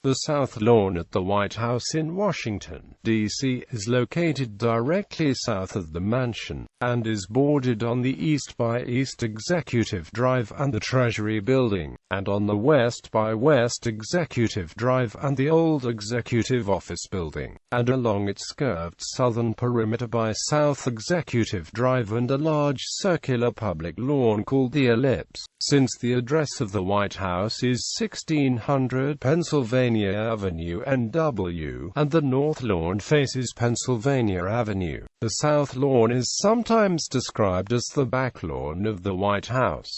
The South Lawn at the White House in Washington, D.C. is located directly south of the mansion, and is bordered on the east by East Executive Drive and the Treasury Building, and on the west by West Executive Drive and the old Executive Office Building, and along its curved southern perimeter by South Executive Drive and a large circular public lawn called the Ellipse. Since the address of the White House is 1600 Pennsylvania Avenue NW, and the North Lawn faces Pennsylvania Avenue, the South Lawn is sometimes described as the back lawn of the White House.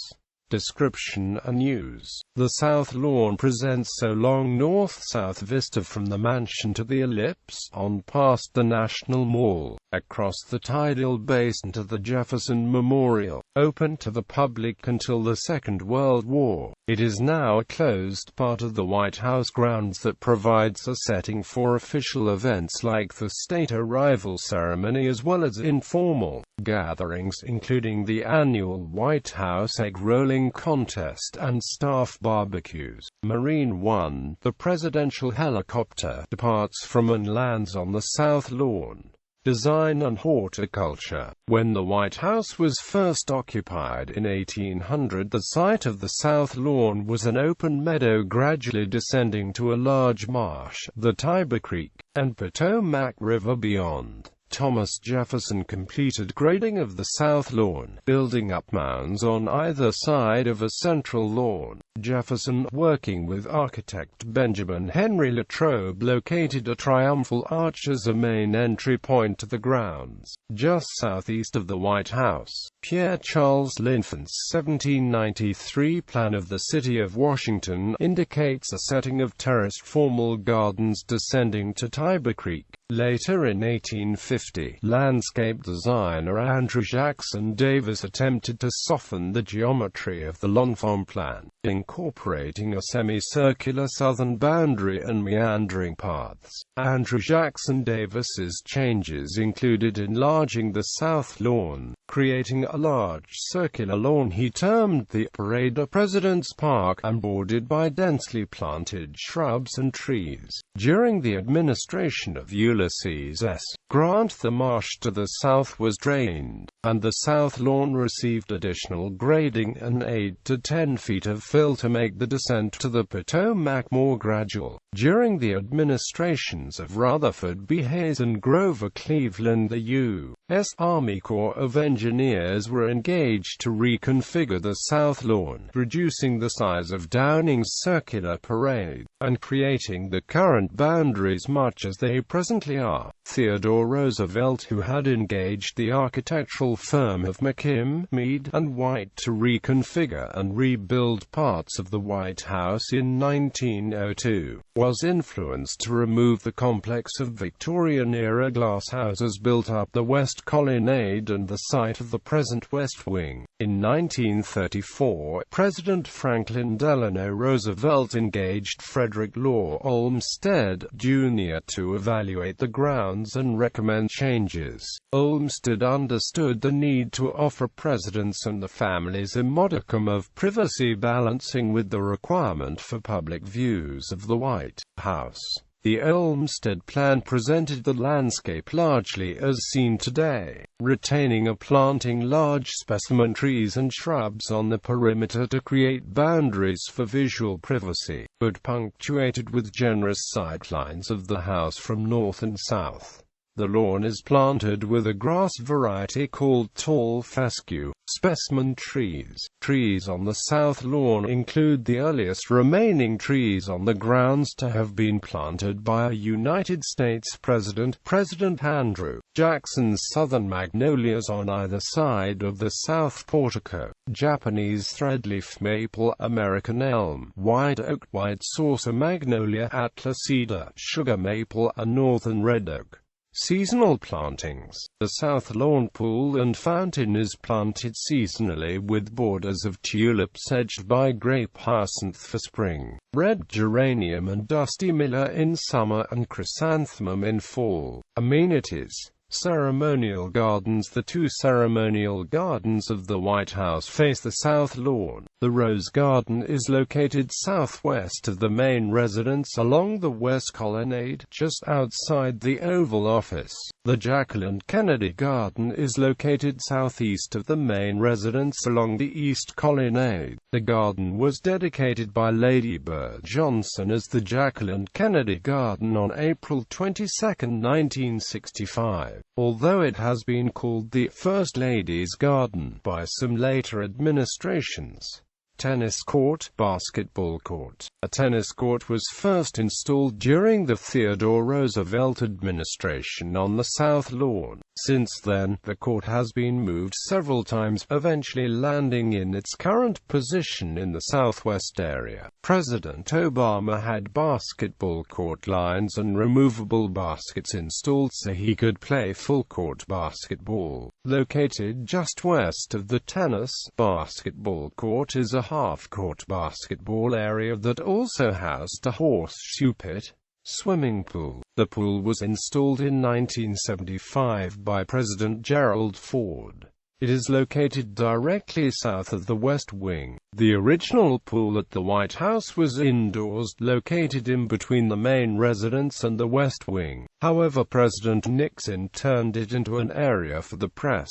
Description and use. The South Lawn presents a long north-south vista from the mansion to the Ellipse, on past the National Mall, across the tidal basin to the Jefferson Memorial, open to the public until the Second World War. It is now a closed part of the White House grounds that provides a setting for official events like the state arrival ceremony as well as informal gatherings including the annual White House egg rolling contest and staff barbecues. Marine One, the presidential helicopter, departs from and lands on the South Lawn. Design and horticulture. When the White House was first occupied in 1800, the site of the South Lawn was an open meadow gradually descending to a large marsh, the Tiber Creek, and Potomac River beyond. Thomas Jefferson completed grading of the South Lawn, building up mounds on either side of a central lawn. Jefferson, working with architect Benjamin Henry Latrobe, located a triumphal arch as a main entry point to the grounds, just southeast of the White House. Pierre Charles Lyndon's 1793 plan of the city of Washington indicates a setting of terraced formal gardens descending to Tiber Creek. Later in 1850, landscape designer Andrew Jackson Davis attempted to soften the geometry of the L'Enfant plan, incorporating a semicircular southern boundary and meandering paths. Andrew Jackson Davis's changes included enlarging the South Lawn, creating a large circular lawn he termed the Parade of President's Park, and bordered by densely planted shrubs and trees. During the administration of Ulysses S. Grant, the marsh to the south was drained, and the South Lawn received additional grading and 8 to 10 feet of fill to make the descent to the Potomac more gradual. During the administrations of Rutherford B. Hayes and Grover Cleveland, the U.S. Army Corps of Engineers were engaged to reconfigure the South Lawn, reducing the size of Downing's circular parade, and creating the current boundaries much as they presently are. Theodore Roosevelt, who had engaged the architectural firm of McKim, Mead, and White to reconfigure and rebuild parts of the White House in 1902, was influenced to remove the complex of Victorian-era glass houses built up the West Colonnade and the site of the present West Wing. In 1934, President Franklin Delano Roosevelt engaged Frederick Law Olmsted, Jr. to evaluate the grounds and recommend changes. Olmsted understood the need to offer presidents and the families a modicum of privacy, balancing with the requirement for public views of the White House. The Olmsted plan presented the landscape largely as seen today, retaining or planting large specimen trees and shrubs on the perimeter to create boundaries for visual privacy, but punctuated with generous sightlines of the house from north and south. The lawn is planted with a grass variety called tall fescue specimen trees. Trees on the South Lawn include the earliest remaining trees on the grounds to have been planted by a United States president, President Andrew Jackson's southern magnolias on either side of the south portico, Japanese threadleaf maple, American elm, white oak, white saucer magnolia, Atlas cedar, sugar maple, and northern red oak. Seasonal plantings. The South Lawn pool and fountain is planted seasonally with borders of tulips edged by grape hyacinth for spring, red geranium and dusty miller in summer, and chrysanthemum in fall. Amenities. Ceremonial gardens. The two ceremonial gardens of the White House face the South Lawn. The Rose Garden is located southwest of the main residence along the West Colonnade, just outside the Oval Office. The Jacqueline Kennedy Garden is located southeast of the main residence along the East Colonnade. The garden was dedicated by Lady Bird Johnson as the Jacqueline Kennedy Garden on April 22, 1965, although it has been called the First Lady's Garden by some later administrations. Tennis court, basketball court. A tennis court was first installed during the Theodore Roosevelt administration on the South Lawn. Since then, the court has been moved several times, eventually landing in its current position in the southwest area. President Obama had basketball court lines and removable baskets installed so he could play full-court basketball. Located just west of the tennis basketball court is a half-court basketball area that also housed a horseshoe pit, swimming pool. The pool was installed in 1975 by President Gerald Ford. It is located directly south of the West Wing. The original pool at the White House was indoors, located in between the main residence and the West Wing. However, President Nixon turned it into an area for the press.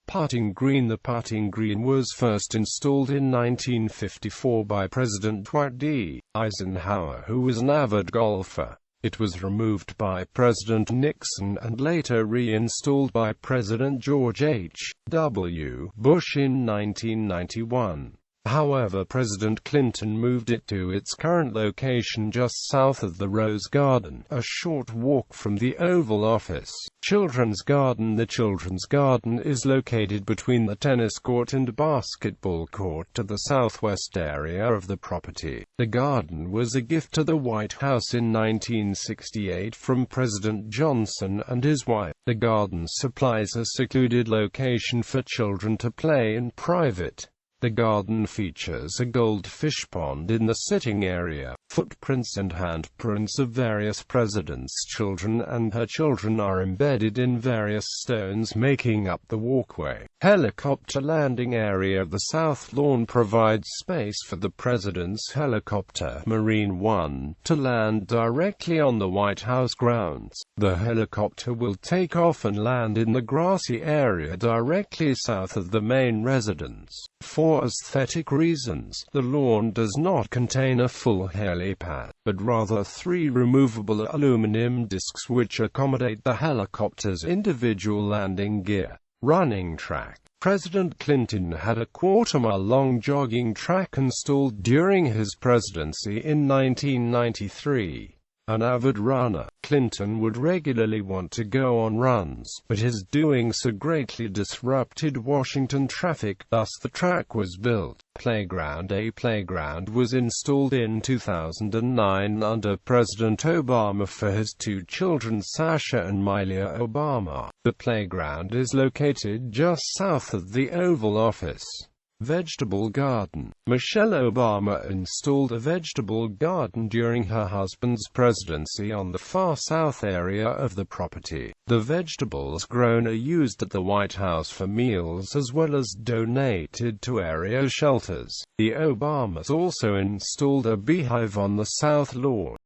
Putting green. The putting green was first installed in 1954 by President Dwight D. Eisenhower, who was an avid golfer. It was removed by President Nixon and later reinstalled by President George H. W. Bush in 1991. However, President Clinton moved it to its current location just south of the Rose Garden, a short walk from the Oval Office. Children's Garden. The Children's Garden is located between the tennis court and basketball court to the southwest area of the property. The garden was a gift to the White House in 1968 from President Johnson and his wife. The garden supplies a secluded location for children to play in private. The garden features a goldfish pond in the sitting area. Footprints and handprints of various presidents' children and her children are embedded in various stones making up the walkway. Helicopter landing area. The South Lawn provides space for the president's helicopter, Marine One, to land directly on the White House grounds. The helicopter will take off and land in the grassy area directly south of the main residence. For aesthetic reasons, the lawn does not contain a full helipad, but rather 3 removable aluminum discs which accommodate the helicopter's individual landing gear. Running track. President Clinton had a quarter-mile-long jogging track installed during his presidency in 1993. An avid runner, Clinton would regularly want to go on runs, but his doing so greatly disrupted Washington traffic, thus the track was built. Playground. A playground was installed in 2009 under President Obama for his 2 children, Sasha and Milia Obama. The playground is located just south of the Oval Office. Vegetable garden. Michelle Obama installed a vegetable garden during her husband's presidency on the far south area of the property. The vegetables grown are used at the White House for meals as well as donated to area shelters. The Obamas also installed a beehive on the South Lawn.